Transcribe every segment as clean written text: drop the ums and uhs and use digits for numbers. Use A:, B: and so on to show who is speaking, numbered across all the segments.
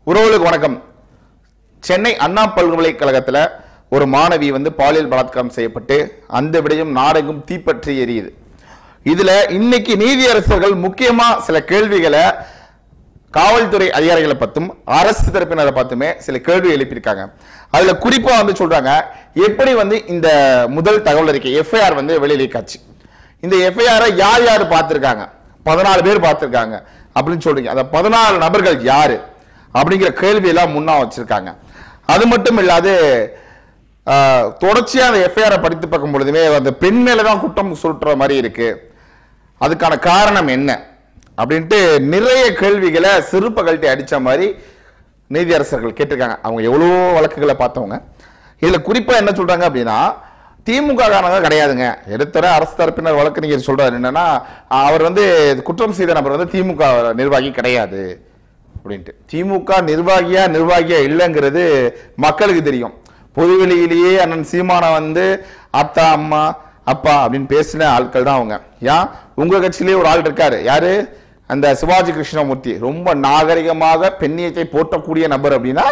A: உறவுகளுக்கு வணக்கம். சென்னை அண்ணா பல்கலைக்கழகத்தில் ஒரு மாணவி பாலியல் பலாத்காரம் செய்யப்பட்டு அந்த விடயம் நாடெங்கும் தீப்பற்றி எரியுது. இதுல இன்னைக்கு நீதியரசர்கள் முக்கியமா சில கேள்விகளை காவல்துறை அதிகாரிகளை பத்தும் அரசு தரப்பினரை பார்த்துமே சில கேள்வி எழுப்பியிருக்காங்க. அதுல குறிப்பா சொல்றாங்க, எப்படி இந்த முதல் தகவல் அறிக்கை எஃப்ஐஆர் வெளியிலேக்காச்சு, இந்த எஃப்ஐஆரை யார் யார் பார்த்திருக்காங்க, 14 பேர் பார்த்திருக்காங்க அப்படின்னு சொல்றீங்க. அந்த 14 நபர்கள் யாரு அப்படிங்கிற கேள்வி எல்லாம் முன்னா வச்சிருக்காங்க. அது மட்டும் இல்லாது தொடர்ச்சியா அந்த எஃப்ஐஆரை படித்து பார்க்கும் பொழுதுமே அந்த பெண் மேலதான் குற்றம் சுட்டுற மாதிரி இருக்கு. அதுக்கான காரணம் என்ன அப்படின்ட்டு நிறைய கேள்விகளை சிறுப்ப கழட்டி அடிச்ச மாதிரி நீதியரசர்கள் கேட்டிருக்காங்க. அவங்க எவ்வளவோ வழக்குகளை பார்த்தவங்க. இதுல குறிப்பா என்ன சொல்றாங்க அப்படின்னா, திமுக காரணங்க கிடையாதுங்க. எடுத்தர அரசு தரப்பினர் வழக்கறிஞர் சொல்றாரு என்னன்னா, அவர் குற்றம் செய்த நபர் திமுக நிர்வாகி கிடையாது அப்படின்ட்டு. திமுக நிர்வாகியா இல்லைங்கிறது மக்களுக்கு தெரியும். பொதுவெளியிலேயே அண்ணன் சீமான அத்தா அம்மா அப்பா அப்படின்னு பேசின ஆட்கள் தான் அவங்க. ஏன் உங்க கட்சியிலேயே ஒரு ஆள் இருக்காரு, யாரு, அந்த சிவாஜி கிருஷ்ணமூர்த்தி, ரொம்ப நாகரிகமாக பெண்ணியத்தை போற்றக்கூடிய நபர் அப்படின்னா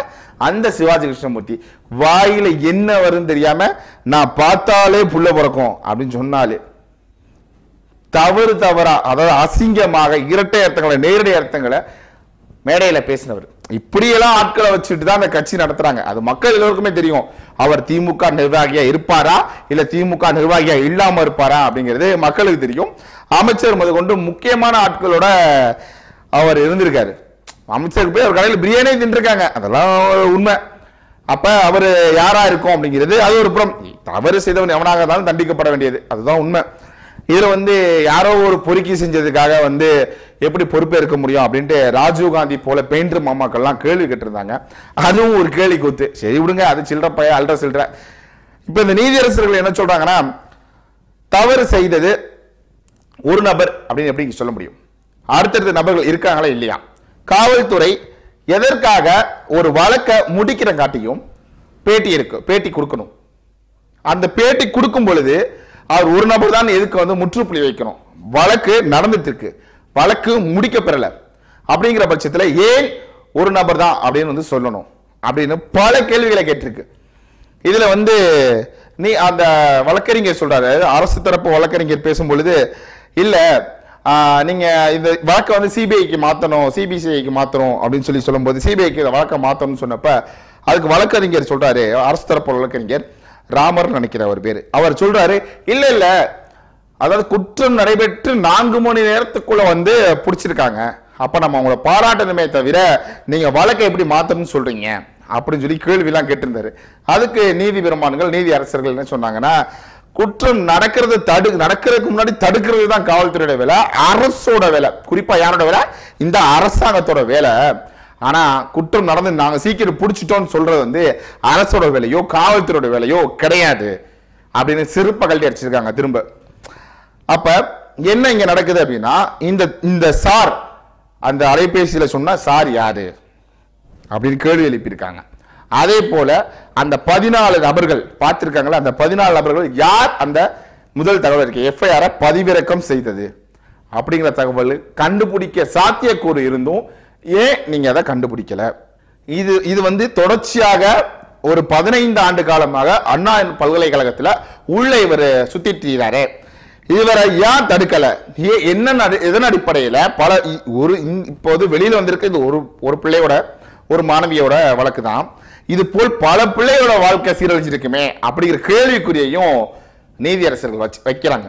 A: அந்த சிவாஜி கிருஷ்ணமூர்த்தி வாயில என்ன வரும் தெரியாம நான் பார்த்தாலே புள்ள பிறக்கும் அப்படின்னு சொன்னாலே தவறா, அதாவது அசிங்கமாக இரட்டை அர்த்தங்களை நேரடி அர்த்தங்களை மேடையில பேசினவர். இப்படியெல்லாம் ஆட்களை வச்சுட்டு தான் அந்த கட்சி நடத்துறாங்க. அது மக்கள் எல்லோருக்குமே தெரியும். அவர் திமுக நிர்வாகியா இருப்பாரா இல்ல திமுக நிர்வாகியா இல்லாம இருப்பாரா அப்படிங்கிறது மக்களுக்கு தெரியும். அமைச்சர் முதற்கொண்டு முக்கியமான ஆட்களோட அவர் இருந்திருக்காரு. அமைச்சருக்கு போய் அவர் கடையில் பிரியாணி தின்றுருக்காங்க, அதெல்லாம் உண்மை. அப்ப அவரு யாரா இருக்கும் அப்படிங்கிறது அது ஒரு புறம். தவறு செய்தவன் எவனாக இருந்தாலும் தண்டிக்கப்பட வேண்டியது, அதுதான் உண்மை. இதுல யாரோ ஒரு பொறுக்கி செஞ்சதுக்காக எப்படி பொறுப்பேற்க முடியும் அப்படின்ட்டு ராஜீவ்காந்தி போல பெயிண்டர் மாமாக்கள்லாம் கேள்வி கேட்டிருந்தாங்க. அதுவும் ஒரு கேள்வி கூத்து. சரி விடுங்க, அது சில்லற பைய அல்ற சில்லற. இப்ப இந்த நீதியரசர்கள் என்ன சொல்றாங்கன்னா, தவறு செய்தது ஒரு நபர் அப்படின்னு எப்படி சொல்ல முடியும்? அடுத்தடுத்த நபர்கள் இருக்காங்களா இல்லையா? காவல்துறை எதற்காக ஒரு வழக்கை முடிக்கிற காட்டியும் பேட்டி கொடுக்கணும். அந்த பேட்டி கொடுக்கும் பொழுது அவர் ஒரு நபர் தான் எதுக்கு முற்றுப்புள்ளி வைக்கணும்? வழக்கு நடந்துட்டு இருக்கு, வழக்கு முடிக்க பெறல அப்படிங்கிற பட்சத்தில் ஏன் ஒரு நபர் தான் அப்படின்னு சொல்லணும் அப்படின்னு பல கேள்விகளை கேட்டிருக்கு. இதுல நீ அந்த வழக்கறிஞர் சொல்றாரு, அரசு தரப்பு வழக்கறிஞர் பேசும் பொழுது, இல்ல நீங்க இந்த வழக்கை சிபிஐக்கு மாத்தணும், சிபிசிஐக்கு மாத்தணும் அப்படின்னு சொல்லும் போது சிபிஐக்கு வழக்கை மாத்தணும்னு சொன்னப்ப அதுக்கு வழக்கறிஞர் சொல்றாரு, அரசு தரப்பு வழக்கறிஞர் ராமர் நினைக்கிற ஒரு பேரு, அவர் சொல்றாரு, இல்ல அதாவது குற்றம் நடைபெற்று 4 மணி நேரத்துக்குள்ள பிடிச்சிருக்காங்க, அப்ப நம்ம அவங்கள பாராட்டணுமே தவிர நீங்க வழக்கை எப்படி மாத்தணும்னு சொல்றீங்க அப்படின்னு சொல்லி கேள்வி எல்லாம் கேட்டிருந்தாரு. அதுக்கு நீதி பெருமான்கள் நீதி அரசர்கள் என்ன சொன்னாங்கன்னா, குற்றம் நடக்கிறதுக்கு முன்னாடி தடுக்கிறது தான் காவல்துறையோட வேலை, அரசோட வேலை. குறிப்பா யாரோட வேலை? இந்த அரசாங்கத்தோட வேலை. ஆனா குற்றம் நடந்து நாங்க சீக்கிரம் பிடிச்சிட்டோம்னு சொல்றது அரசோட வேலையோ காவல்துறையோட வேலையோ கிடையாது அப்படின்னு சிறுப்ப கழட்டி அடிச்சிருக்காங்க திரும்ப. அப்ப என்ன இங்க நடக்குது அப்படின்னா, இந்த சார் அந்த அலைபேசியில சொன்ன சார் யாரு அப்படின்னு கேள்வி எழுப்பியிருக்காங்க. அதே போல அந்த 14 நபர்கள் பார்த்திருக்காங்களா, அந்த 14 நபர்கள் யார் அந்த முதல் தகவல் இருக்கு எஃப்ஐஆர் பதிவிறக்கம் செய்தது அப்படிங்கிற தகவல் கண்டுபிடிக்க சாத்தியக்கூறு இருந்தும் ஏன் நீங்க அதை கண்டுபிடிக்கல? இது தொடர்ச்சியாக ஒரு 15 ஆண்டு காலமாக அண்ணா பல்கலைக்கழகத்துல உள்ள இவர் சுத்திட்டு இதுவரை ஏன் தடுக்கல? என்ன எதன் அடிப்படையில இப்போது வெளியில வந்திருக்க இது ஒரு பிள்ளையோட ஒரு மாணவியோட வழக்கு தான். இது போல் பல பிள்ளையோட வாழ்க்கை சீரழிஞ்சிருக்குமே அப்படிங்கிற கேள்விக்குறியையும் நீதியரசர்கள் வைக்கிறாங்க.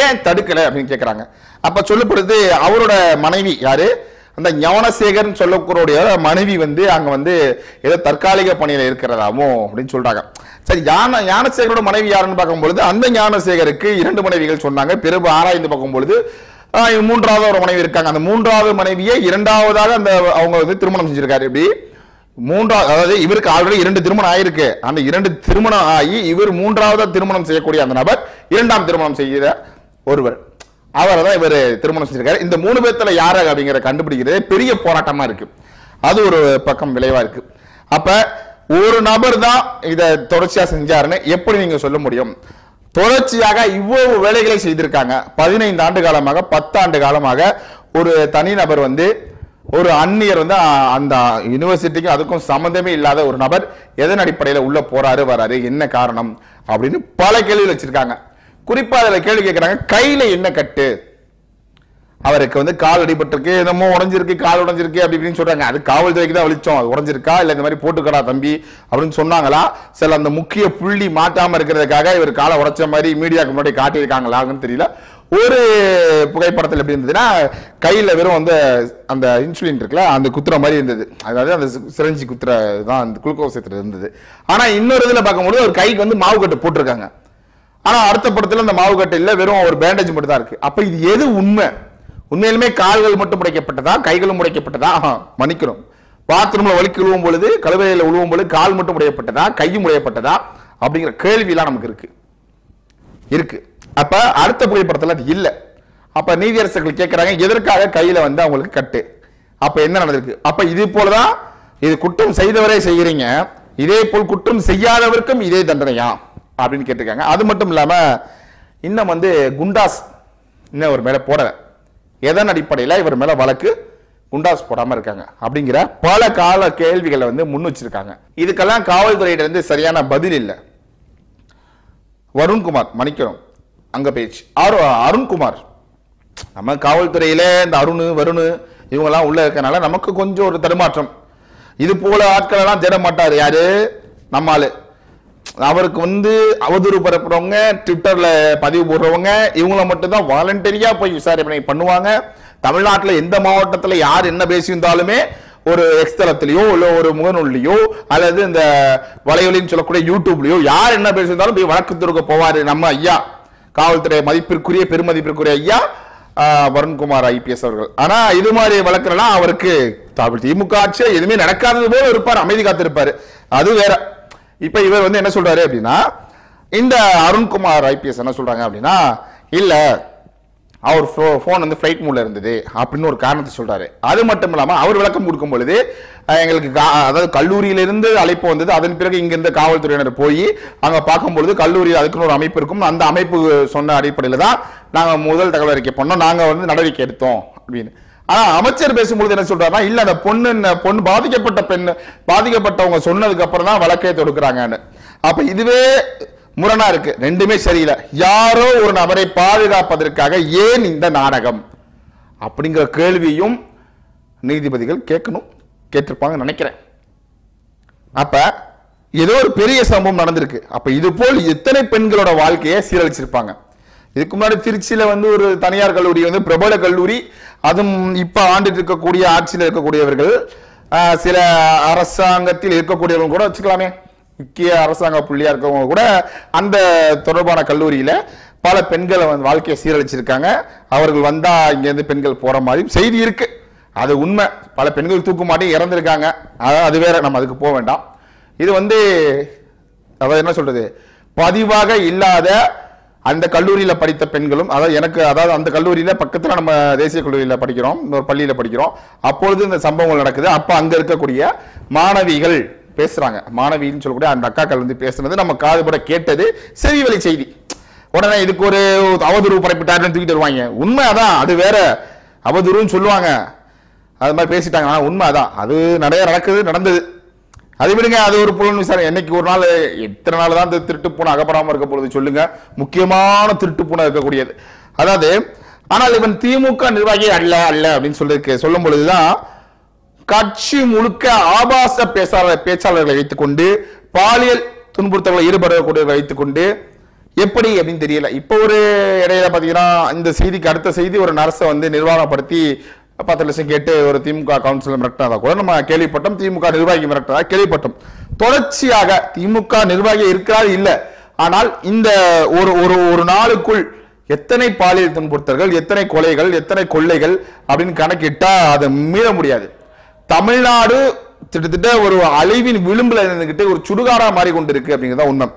A: ஏன் தடுக்கல அப்படின்னு கேட்கிறாங்க. அப்ப சொல்லப்படுது, அவரோட மனைவி யாரு, அந்த ஞானசேகர் சொல்லக்கூடிய மனைவி அங்க ஏதோ தற்காலிக பணியில இருக்கிறதாமோ அப்படின்னு சொல்றாங்க. சரி, ஞானசேகரோட மனைவி யாருன்னு பார்க்கும்பொழுது அந்த ஞானசேகருக்கு 2 மனைவிகள் சொன்னாங்க. பிறகு ஆராய்ந்து பார்க்கும்பொழுது 3வது ஒரு மனைவி இருக்காங்க. அந்த 3வது மனைவியை 2வதாக அந்த அவங்க திருமணம் செஞ்சிருக்காரு. இப்படி 3வது, அதாவது இவருக்கு ஆல்ரெடி 2 திருமணம் ஆயிருக்கு. அந்த 2 திருமணம் ஆகி இவர் 3வது திருமணம் செய்யக்கூடிய அந்த நபர் 2ஆம் திருமணம் செய்த ஒருவர், அவரை தான் இவர் திருமணம் செஞ்சிருக்காரு. இந்த 3 பேர்த்துல யாரு அப்படிங்கிற கண்டுபிடிக்கிறது பெரிய போராட்டமா இருக்கு. அது ஒரு பக்கம் விளைவா இருக்கு. அப்ப ஒரு நபர் தான் இதை தொடர்ச்சியா செஞ்சாருன்னு எப்படி நீங்க சொல்ல முடியும்? தொடர்ச்சியாக இவ்வளவு வேலைகளை செய்திருக்காங்க. 15 ஆண்டு காலமாக 10 ஆண்டு காலமாக ஒரு தனிநபர் ஒரு அந்நியர் வந்து அந்த யூனிவர்சிட்டிக்கு அதுக்கும் சம்பந்தமே இல்லாத ஒரு நபர் எதன் அடிப்படையில் உள்ள போறாரு வராரு, என்ன காரணம் அப்படின்னு பல கேள்விகள் வச்சிருக்காங்க. குறிப்பா அதுல கேள்வி கேட்கிறாங்க, கையில என்ன கட்டு, அவருக்கு வந்து கால் அடிபட்டிருக்கு, என்னமோ உடஞ்சிருக்கு, கால் உடஞ்சிருக்கு அப்படி இப்படின்னு சொல்றாங்க. அது காவல்துறைக்கு தான் வெளிச்சம், அது உடஞ்சிருக்கா இல்ல இந்த மாதிரி போட்டுக்கடா தம்பி அப்படின்னு சொன்னாங்களா, சில அந்த முக்கிய புள்ளி மாட்டாம இருக்கிறதுக்காக இவர் காலை உடைச்ச மாதிரி மீடியாவுக்கு முன்னாடி காட்டியிருக்காங்களான்னு தெரியல. ஒரு புகைப்படத்தில் எப்படி இருந்ததுன்னா, கையில வெறும் வந்து அந்த இன்சுலின் இருக்குல்ல அந்த குத்துற மாதிரி இருந்தது, அதாவது அந்த சிரஞ்சி குத்துற தான் அந்த குளுக்கோஸ் இருந்தது. ஆனா இன்னொரு இதுல பார்க்கும்போது ஒரு கைக்கு வந்து மாவு கட்டு போட்டிருக்காங்க. ஆனா அடுத்த படத்துல அந்த மாவு கட்டு இல்ல, வெறும் ஒரு பேண்டேஜ் மட்டும் தான் இருக்கு. அப்ப இது எது உண்மை? உண்மையிலுமே கால்கள் மட்டும் முடைக்கப்பட்டதா, கைகளும் முடைக்கப்பட்டதா? மன்னிக்கணும், பாத்ரூம்ல வலிக்கு உழுவும் பொழுது, கழுவையில உழுவும் பொழுது கால் மட்டும் முடையப்பட்டதா, கையும் முடையப்பட்டதா அப்படிங்கிற கேள்வியெல்லாம் நமக்கு இருக்கு. அப்ப அடுத்த புகைப்படத்துல அது இல்ல. அப்ப நீதியரசர்கள் கேட்கிறாங்க, எதற்காக கையில வந்து அவங்களுக்கு கட்டு, அப்ப என்ன நடந்திருக்கு? அப்ப இது போலதான் இது குற்றம் செய்தவரே செய்யறீங்க, இதே போல் குற்றம் செய்யாதவருக்கும் இதே தண்டனையா அப்படின்னு கேட்டிருக்காங்க. அது மட்டும் இல்லாம இன்னும் வந்து குண்டாஸ் இன்னும் ஒரு மேல போடல, எதன் அடிப்படையில் இவர் மேல வழக்கு குண்டாஸ் போடாம இருக்காங்க அப்படிங்கிற பல கால கேள்விகளை வந்து முன் வச்சிருக்காங்க. இதுக்கெல்லாம் காவல்துறையிட இருந்து சரியான பதில் இல்லை. வருண்குமார், மன்னிக்கணும் அங்க பேச்சு அருண்குமார், நம்ம காவல்துறையில இந்த வருண் இவங்கெல்லாம் உள்ள இருக்கனால நமக்கு கொஞ்சம் ஒரு தடுமாற்றம். இது போல ஆட்கள் எல்லாம் தேட மாட்டாரு யாரு, நம்மாலு. அவருக்கு வந்து அவதூறு பரப்புறவங்க, ட்விட்டர்ல பதிவு போடுறவங்க, இவங்கள மட்டும் தான் வாலண்டரியா போய் விசாரணை பண்ணுவாங்க. தமிழ்நாட்டில் எந்த மாவட்டத்தில் யார் என்ன பேசியிருந்தாலுமே ஒரு எக்ஸ் தளத்திலேயோ இல்ல ஒரு முகநூல்லையோ அல்லது இந்த வலையொலின்னு சொல்லக்கூடிய யூடியூப்லயோ யார் என்ன பேசியிருந்தாலும் போய் வழக்கு தொடுக்க போவாரு நம்ம ஐயா, காவல்துறை மதிப்பிற்குரிய பெருமதிப்பிற்குரிய ஐயா வருண்குமார் IPS அவர்கள். ஆனா இது மாதிரி வழக்குலாம் அவருக்கு திமுக ஆட்சி எதுவுமே நடக்காதது போல இருப்பார், அமைதி காத்திருப்பாரு, அது வேற. இப்ப இவர் வந்து என்ன சொல்றாரு அப்படின்னா, இந்த அருண்குமார் IPS என்ன சொல்றாங்க அப்படின்னா, இல்ல அவர் போன் வந்து ஃபிளைட் மூட்ல இருந்தது அப்படின்னு ஒரு காரணத்தை சொல்றாரு. அது மட்டும் இல்லாம அவர் விளக்கம் கொடுக்கும் பொழுது, எங்களுக்கு அதாவது கல்லூரியிலிருந்து அழைப்பு வந்தது, அதன் பிறகு இங்க இருந்த காவல்துறையினர் போய் அங்க பார்க்கும் பொழுது கல்லூரியில் அதுக்குன்னு ஒரு அமைப்பு இருக்கும், அந்த அமைப்பு சொன்ன அடிப்படையில் தான் நாங்க முதல் தகவல் அறிக்கை பண்ணோம், நாங்க வந்து நடவடிக்கை எடுத்தோம் அப்படின்னு. ஆனா அமைச்சர் பேசும்பொழுது என்ன சொல்றாருன்னா, இல்ல அந்த பொண்ணு பாதிக்கப்பட்டவங்க சொன்னதுக்கு அப்புறம் தான் வழக்கை தொடுக்கிறாங்கன்னு. அப்ப இதுவே முரணா இருக்கு, ரெண்டுமே சரியில்லை. யாரோ ஒரு நபரை பாதுகாப்பதற்காக ஏன் இந்த நாடகம் அப்படிங்கிற கேள்வியும் நீதிபதிகள் கேட்டிருப்பாங்க நினைக்கிறேன். அப்ப ஏதோ ஒரு பெரிய சம்பவம் நடந்திருக்கு. அப்ப இது போல் எத்தனை பெண்களோட வாழ்க்கையை சீரழிச்சிருப்பாங்க. இதுக்கு முன்னாடி திருச்சியில வந்து ஒரு தனியார் கல்லூரி வந்து பிரபல கல்லூரி, அதுவும் இப்ப ஆண்டுட்டு இருக்கக்கூடிய ஆட்சியில் இருக்கக்கூடியவர்கள், சில அரசாங்கத்தில் இருக்கக்கூடியவங்க கூட வச்சுக்கலாமே, முக்கிய அரசாங்க புள்ளியா இருக்கவங்க கூட அந்த தொடர்பான கல்லூரியில பல பெண்களை வாழ்க்கையை சீரழிச்சிருக்காங்க. அவர்கள் வந்தா இங்க இருந்து பெண்கள் போற மாதிரி செய்தி இருக்கு, அது உண்மை. பல பெண்கள் தூக்கு மாட்டி இறந்திருக்காங்க, அது வேற, நம்ம அதுக்கு போக வேண்டாம். இது வந்து அதாவது என்ன சொல்றது, பதிவாக இல்லாத அந்த கல்லூரியில படித்த பெண்களும், அதாவது அந்த கல்லூரியில பக்கத்துல நம்ம தேசிய கல்லூரியில படிக்கிறோம், ஒரு பள்ளியில படிக்கிறோம், அப்பொழுது இந்த சம்பவங்கள் நடக்குது. அப்ப அங்க இருக்கக்கூடிய மாணவிகள் பேசுறாங்க, மாணவின்னு சொல்லக்கூடிய அந்த அக்காக்கள் வந்து பேசுனது நம்ம காதுபட கேட்டது செவி வழி செய்தி. உடனே இதுக்கு ஒரு அவதூறு பரப்பிட்டாருன்னு தூக்கிட்டு வருவாங்க. உண்மை அதான், அது வேற, அவதூறுன்னு சொல்லுவாங்க, அது மாதிரி பேசிட்டாங்க. ஆனா உண்மை அதான், அது நிறைய நடந்தது. அது விடுங்க, அது ஒரு புலன் விசாரணை. என்னைக்கு ஒரு நாள், எத்தனை நாள் தான் திருட்டு பூனை அகப்படாம இருக்க பொழுது சொல்லுங்க, முக்கியமான திருட்டு பூனை இருக்கக்கூடியது. அதாவது ஆனால் இவன் திமுக நிர்வாகி அல்ல அப்படின்னு சொல்லும் பொழுதுதான் கட்சி முழுக்க ஆபாச பேச்சாளர்களை வைத்துக் கொண்டு, பாலியல் துன்புறுத்தல்களை ஈடுபடக்கூடியவர்களை வைத்துக் கொண்டு, எப்படி அப்படின்னு தெரியல. இப்போ ஒரு இடையில பாத்தீங்கன்னா, இந்த செய்திக்கு அடுத்த செய்தி, ஒரு நர்ஸை வந்து நிர்வாகப்படுத்தி 10 லட்சம் கேட்டு ஒரு திமுக கவுன்சிலர் மிரட்டினதா கூட நம்ம கேள்விப்பட்டோம், திமுக நிர்வாகி மிரட்டினதா கேள்விப்பட்டோம். தொடர்ச்சியாக திமுக நிர்வாகி இருக்கிறார் இல்ல, ஆனால் இந்த ஒரு நாளுக்குள் எத்தனை பாலியல் துன்புறுத்தல்கள், எத்தனை கொலைகள், எத்தனை கொள்ளைகள் அப்படின்னு கணக்கிட்டா அதை மீற முடியாது. தமிழ்நாடு கிட்டத்தட்ட ஒரு அழிவின் விளிம்புல இருந்துகிட்டு ஒரு சுடுகாடா மாறி கொண்டிருக்கு அப்படிங்கிறதா உண்மை.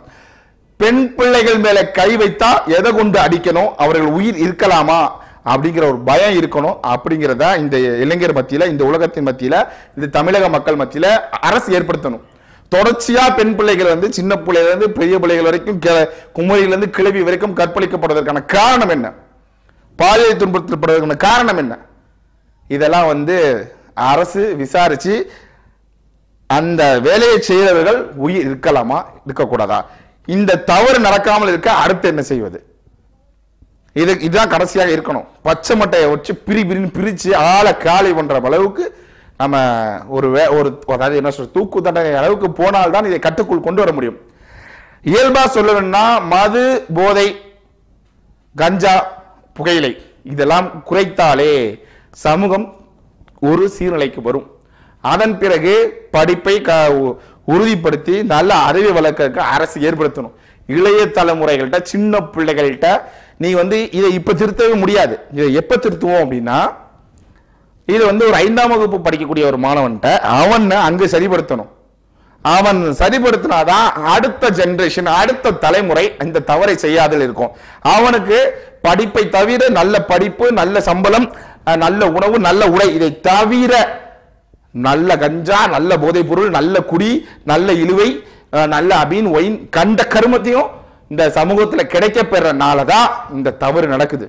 A: பெண் பிள்ளைகள் மேல கை வைத்தா எதை கொண்டு அடிக்கணும், அவர்கள் உயிர் இருக்கலாமா அப்படிங்கிற ஒரு பயம் இருக்கணும். அப்படிங்கிறத இந்த இளைஞர் மத்தியில, இந்த உலகத்தின் மத்தியில, இந்த தமிழக மக்கள் மத்தியில அரசு ஏற்படுத்தணும். தொடர்ச்சியா பெண் பிள்ளைகள் வந்து சின்ன பிள்ளைகள் இருந்து பெரிய பிள்ளைகள் வரைக்கும், குமரியில இருந்து கிளவி வரைக்கும் கற்பழிக்கப்படுவதற்கான காரணம் என்ன, பாலியல் துன்புறுத்தப்படுவதற்கான காரணம் என்ன, இதெல்லாம் வந்து அரசு விசாரிச்சு அந்த வேலையை செய்தவர்கள் உயிர் இருக்கலாமா இருக்கக்கூடாதா, இந்த தவறு நடக்காமல் இருக்க அடுத்து என்ன செய்வது, இதுதான் கடைசியாக இருக்கணும். பச்சை மட்டையை வச்சு பிரிச்சு ஆளை காலி பண்ற அளவுக்கு நம்ம ஒரு அதாவது என்ன சொல்ற தூக்கு தண்டனை அளவுக்கு போனால்தான் இதை கட்டுக்குள் கொண்டு வர முடியும். இயல்பா சொல்லணும்னா மது, போதை, கஞ்சா, புகையிலை இதெல்லாம் குறைத்தாலே சமூகம் ஒரு சீர்நிலைக்கு வரும். அதன் பிறகு படிப்பை உறுதிப்படுத்தி நல்ல அறிவை வளர்க்க அரசு ஏற்படுத்தணும். இளைய தலைமுறைகள்கிட்ட, சின்ன பிள்ளைகள்கிட்ட நீ இதை இப்ப திருத்தவே முடியாது. இதை எப்ப திருத்துவோம் அப்படின்னா, இது ஒரு 5ஆம் வகுப்பு படிக்கக்கூடிய ஒரு மாணவன்கிட்ட அவன் அங்கு சரிப்படுத்தணும். அவன் சரிப்படுத்தினாதான் அடுத்த ஜெனரேஷன், அடுத்த தலைமுறை இந்த தவறை செய்யாதல் இருக்கும். அவனுக்கு படிப்பை தவிர நல்ல படிப்பு, நல்ல சம்பளம், நல்ல உணவு, நல்ல உடை, இதை தவிர நல்ல கஞ்சா, நல்ல போதைப் பொருள், நல்ல குடி, நல்ல இழுவை, நல்ல அபீன், ஒயின் கண்ட கருமத்தையும் இந்த சமூகத்தில் கிடைக்க பெறனாலதான் இந்த தவறு நடக்குது.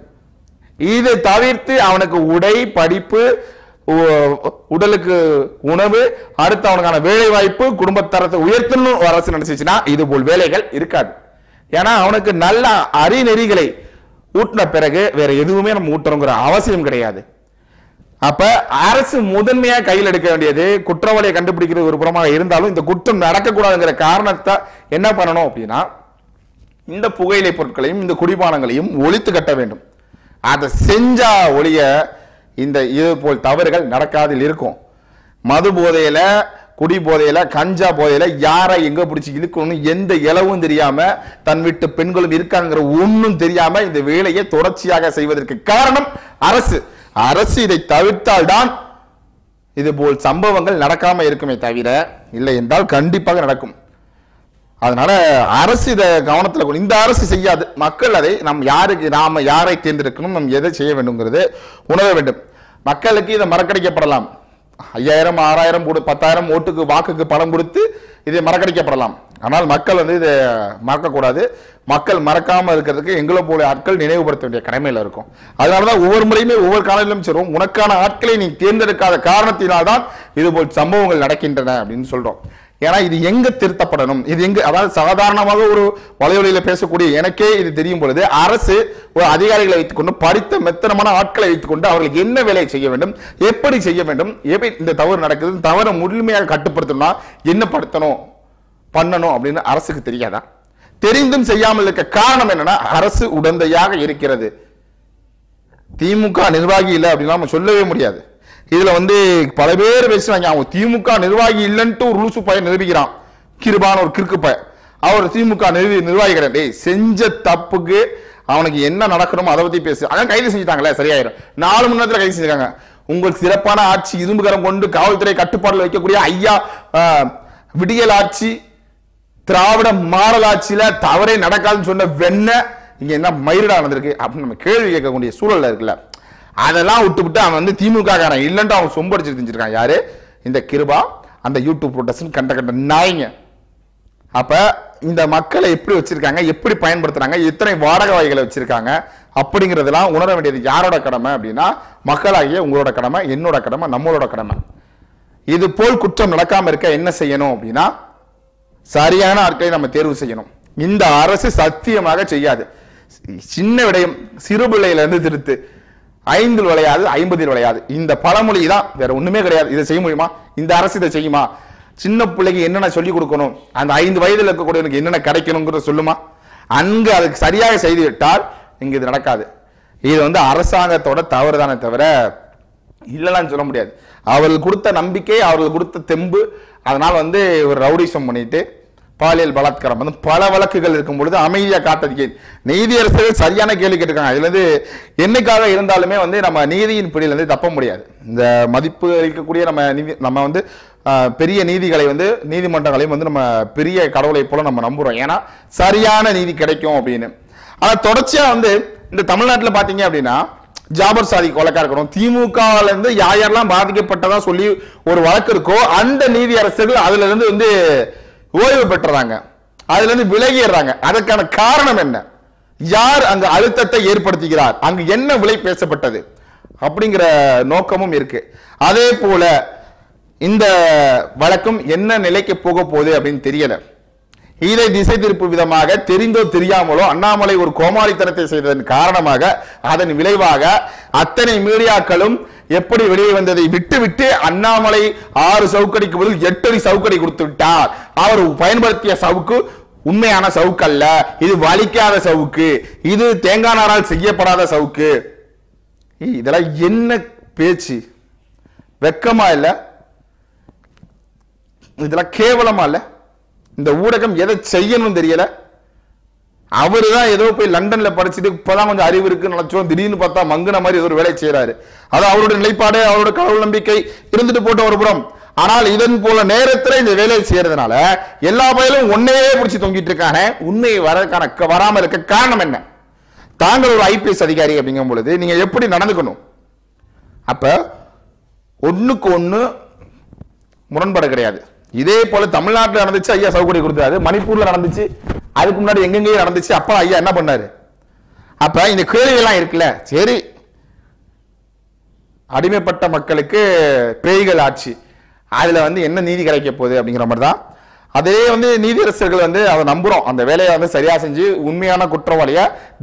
A: இதை தவிர்த்து அவனுக்கு உடை, படிப்பு, உடலுக்கு உணவு, அடுத்து அவனுக்கான வேலை வாய்ப்பு, குடும்பத்தரத்தை உயர்த்தணும் அரசு நினைச்சுச்சுன்னா இது போல் வேலைகள் இருக்காது. ஏன்னா அவனுக்கு நல்ல அறிநெறிகளை ஊட்டின பிறகு வேற எதுவுமே நம்ம ஊட்டணுங்கிற அவசியம் கிடையாது. அப்ப அரசு முதன்மையா கையில் எடுக்க வேண்டியது குற்றவாளியை கண்டுபிடிக்கிறது ஒரு புறமாக இருந்தாலும் இந்த குற்றம் நடக்கக்கூடாதுங்கிற காரணத்தை என்ன பண்ணணும் அப்படின்னா, இந்த புகையிலை பொருட்களையும் இந்த குடிபானங்களையும் ஒழித்து கட்ட வேண்டும். அதை செஞ்சா ஒழிய இந்த இது போல் தவறுகள் நடக்காதில் இருக்கும். மது போதையில, குடி போதையில, கஞ்சா போதையில யாரை எங்க பிடிச்சி இழுக்கணும் எந்த இளவும் தெரியாம, தன் வீட்டு பெண்களும் இருக்காங்கிற ஒன்னும் தெரியாம இந்த வேலையை தொடர்ச்சியாக செய்வதற்கு காரணம் அரசு. அரசு இதை தவிர்த்தால்தான் இது போல் சம்பவங்கள் நடக்காம இருக்குமே தவிர இல்லை என்றால் கண்டிப்பாக நடக்கும். அதனால அரசு இதை கவனத்தில், இந்த அரசு செய்யாது, மக்கள் அதை நாம யாரை தேர்ந்தெடுக்கணும், நம்ம எதை செய்ய வேண்டும்ங்கிறது உணர வேண்டும். மக்களுக்கு இதை மறக்கடிக்கப்படலாம். 5000, 6000, 10,000 ஓட்டுக்கு வாக்குக்கு பணம் கொடுத்து இதை மறக்கடிக்கப்படலாம். ஆனால் மக்கள் இதை மறக்கக்கூடாது. மக்கள் மறக்காம இருக்கிறதுக்கு எங்களை போல ஆட்கள் நினைவுபடுத்த வேண்டிய கடமையில இருக்கும். அதனாலதான் ஒவ்வொரு முறையுமே ஒவ்வொரு காலையிலும் சொல்றோம், உனக்கான ஆட்களை நீ தேர்ந்தெடுக்காத காரணத்தினால்தான் இது போல் சம்பவங்கள் நடக்கின்றன அப்படின்னு சொல்றோம். ஏன்னா இது எங்க திருத்தப்படணும், இது எங்க, அதாவது சாதாரணமாக ஒரு வலையொலியில பேசக்கூடிய எனக்கே இது தெரியும் பொழுது அரசு ஒரு அதிகாரிகளை வைத்துக்கொண்டு, படித்த மெத்தனமான ஆட்களை வைத்துக்கொண்டு அவர்களுக்கு என்ன வேலையை செய்ய வேண்டும், எப்படி செய்ய வேண்டும், எப்படி இந்த தவறு நடக்குது, தவறை முழுமையாக கட்டுப்படுத்தணும்னா என்ன பண்ணணும் அப்படின்னு அரசுக்கு தெரியாதா? தெரிந்தும் செய்யாமல் இருக்க காரணம் என்னன்னா அரசு உடந்தையாக இருக்கிறது. திமுக நிர்வாகி இல்லை அப்படின்னு நம்ம சொல்லவே முடியாது. இதுல பல பேர் பேசுறாங்க, அவங்க திமுக நிர்வாகி இல்லைன்ட்டு ஒரு லூசு பையன் நிரூபிக்கிறான், கிருபான ஒரு கிறுக்கு பையன். அவர் திமுக நிர்வாகி கிடையாது. செஞ்ச தப்புக்கு அவனுக்கு என்ன நடக்கணுமோ அதை பத்தி பேசு. அதான் கைது செஞ்சுட்டாங்களே, சரியாயிரும். 4 மணி நேரத்தில் கைது செஞ்சிருக்காங்க. உங்களுக்கு சிறப்பான ஆட்சி, இரும்புகரம் கொண்டு காவல்துறை கட்டுப்பாடுல வைக்கக்கூடிய ஐயா விடியல் ஆட்சி, திராவிட மாடல் ஆட்சியில தவறே நடக்காதுன்னு சொன்ன வெண்ண இங்க என்ன மயிரிடா நடந்திருக்கு அப்படின்னு நம்ம கேள்வி கேட்கக்கூடிய சூழல்ல இருக்குல்ல. அதெல்லாம் விட்டு அவன் திமுக காரன் இல்லைன்ட்டு அவன் சொம்படிச்சு செஞ்சிருக்கான். யாரு? இந்த கிருபா, அந்த யூடியூப் ப்ரொடக்ஷன் கண்ட நாய்ங்க. அப்ப இந்த மக்களை எப்படி வச்சிருக்காங்க, எப்படி பயன்படுத்துறாங்க, எத்தனை வாடகை வாய்களை வச்சிருக்காங்க அப்படிங்கிறதெல்லாம் உணர வேண்டியது யாரோட கடமை அப்படின்னா மக்களாகிய உங்களோட கடமை, என்னோட கடமை, நம்மளோட கடமை. இது போல் குற்றம் நடக்காம இருக்க என்ன செய்யணும் அப்படின்னா சரியான ஆட்களை நம்ம தேர்வு செய்யணும். இந்த அரசு சத்தியமாக செய்யாது. சின்ன விடயம், சிறு பிள்ளையில இருந்து திருத்து, 5 விளையாது 50 விளையாது, இந்த பழமொழி தான், வேற ஒண்ணுமே கிடையாது. இதை செய்ய முடியுமா? இந்த அரசு இதை செய்யுமா? சின்ன பிள்ளைக்கு என்னென்ன சொல்லிக் கொடுக்கணும், அந்த 5 வயதில் இருக்கக்கூடியவனுக்கு என்னென்ன கிடைக்கணுங்கிறத சொல்லுமா? அங்கு அதுக்கு சரியாக செய்து விட்டால் இங்க இது நடக்காது. இது அரசாங்கத்தோட தவறுதானே தவிர இல்லைன்னு சொல்ல முடியாது. அவர்கள் கொடுத்த நம்பிக்கை, அவர்கள் கொடுத்த தெம்பு, அதனால ஒரு ரவுடிசம் பண்ணிட்டு பாலியல் பலாத்காரம் பல வழக்குகள் இருக்கும் பொழுது அமைதியா காத்தது நீதியரசர்கள் சரியான கேள்வி கேட்டிருக்காங்க. இதுல என்னைக்காக இருந்தாலுமே நம்ம நீதியின் பிடியில தப்ப முடியாது. இந்த மதிப்பு அளிக்கக்கூடிய நம்ம பெரிய நீதிகளை நீதிமன்றங்களையும் நம்ம பெரிய கடவுளை போல நம்ம நம்புறோம். ஏன்னா சரியான நீதி கிடைக்கும் அப்படின்னு. ஆனா தொடர்ச்சியா இந்த தமிழ்நாட்டில் பாத்தீங்க அப்படின்னா ஜாபர் சாதி கொலைக்கா இருக்கணும், திமுகல இருந்து யாரெல்லாம் பாதிக்கப்பட்டதா சொல்லி ஒரு வழக்கு இருக்கோ அந்த நீதி அரசர்கள் அதுல இருந்து ஓய்வு பெற்றுறாங்க, அதுல இருந்து விலகிடுறாங்க. அதற்கான காரணம் என்ன? யார் அங்கு அழுத்தத்தை ஏற்படுத்துகிறார்? அங்கு என்ன விலை பேசப்பட்டது? அப்படிங்கிற நோக்கமும் இருக்கு. அதே போல இந்த வழக்கம் என்ன நிலைக்கு போக போகுது அப்படின்னு தெரியல. இதை திசை திருப்பு விதமாக தெரிந்தோ தெரியாமலோ அண்ணாமலை ஒரு கோமாளித்தனத்தை செய்ததன் காரணமாக அதன் விளைவாக அத்தனை மீடியாக்களும் எப்படி வெளியே வந்ததை விட்டு அண்ணாமலை 6 சவுக்கடிக்கு பதில் 8 அடி சவுக்கடி கொடுத்து விட்டார். அவர் பயன்படுத்திய சவுக்கு உண்மையான சவுக்கு அல்ல, இது வலிக்காத சவுக்கு, இது தேங்காய் நாரால் செய்யப்படாத சவுக்கு. இதெல்லாம் என்ன பேச்சு? வெக்கமா இல்ல? இதெல்லாம் கேவலமா இல்ல? இந்த ஊடகம் எதை செய்யணும் தெரியல. அவரு தான் ஏதோ போய் லண்டன்ல படிச்சுட்டு இப்பதான் கொஞ்சம் அறிவு இருக்குன்னு நினைச்சோம், திடீர்னு பார்த்தா மங்குன மாதிரி ஏதோ ஒரு வேலை செய்யறாரு. அது அவருடைய நிலைப்பாடு, அவரோட கடவுள் நம்பிக்கை இருந்துட்டு போட்ட ஒரு புறம். ஆனால் இதன் போல நேரத்தில் இந்த வேலையை செய்யறதுனால எல்லா பயிலும் ஒன்னையே பிடிச்சி தொங்கிட்டு இருக்காங்க. உண்மையை வராம இருக்க காரணம் என்ன? தாங்கள் ஒரு ஐபிஎஸ் அதிகாரி அப்படிங்கும் பொழுது நீங்க எப்படி நடந்துக்கணும்? அப்ப ஒண்ணுக்கு ஒண்ணு முரண்பாடு கிடையாது. இதே போல தமிழ்நாட்டில் நடந்துச்சு, ஐயா சவுக்கடி கொடுத்தாரு. மணிப்பூர்ல நடந்துச்சு, அதுக்கு முன்னாடி எங்கெங்கேயும் நடந்துச்சு. அப்ப ஐயா என்ன பண்ணாரு? அப்ப இந்த கேள்வி எல்லாம் இருக்குல்ல, சரி அடிமைப்பட்ட மக்களுக்கு பேய்கள் ஆட்சி, அதுல என்ன நீதி கிடைக்க போகுது அப்படிங்கிற மாதிரி தான். அதே நீதியரசர்கள் அதை நம்புறோம், அந்த வேலையை சரியா செஞ்சு உண்மையான குற்றவாளிய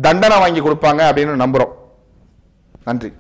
A: தண்டனை வாங்கி கொடுப்பாங்க அப்படின்னு நம்புறோம். நன்றி.